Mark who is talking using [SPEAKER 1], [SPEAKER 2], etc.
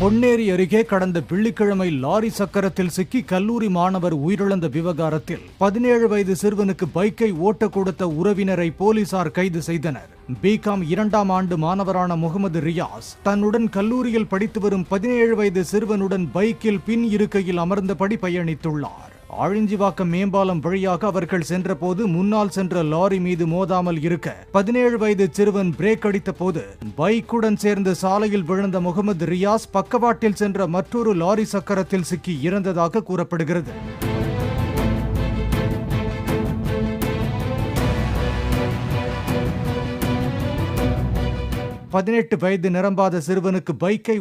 [SPEAKER 1] பொன்னேரி அருகே கடந்த வெள்ளிக்கிழமை லாரி சக்கரத்தில் சிக்கி கல்லூரி மாணவர் உயிரிழந்த விவகாரத்தில் 17 வயது சிறுவனுக்கு பைக்கை ஓட்ட கொடுத்த உறவினரை போலீசார் கைது செய்தனர். பிகாம் 2ஆம் ஆண்டு மாணவரான முகமது ரியாஸ் தன்னுடன் கல்லூரியில் படித்து வரும் 17 வயது சிறுவனுடன் பைக்கில் பின் இருக்கையில் அமர்ந்தபடி பயணித்துள்ளார். ஆழிஞ்சிவாக்கம் மேம்பாலம் வழியாக அவர்கள் சென்றபோது முன்னால் சென்ற லாரி மீது மோதாமல் இருக்க 17 வயது சிறுவன் பிரேக் அடித்த போது பைக்குடன் சேர்ந்து சாலையில் விழுந்த முகமது ரியாஸ் பக்கவாட்டில் சென்ற மற்றொரு லாரி சக்கரத்தில் சிக்கி இறந்ததாக கூறப்படுகிறது. பதினெட்டு வயது நிரம்பாத சிறுவனுக்கு பைக்கை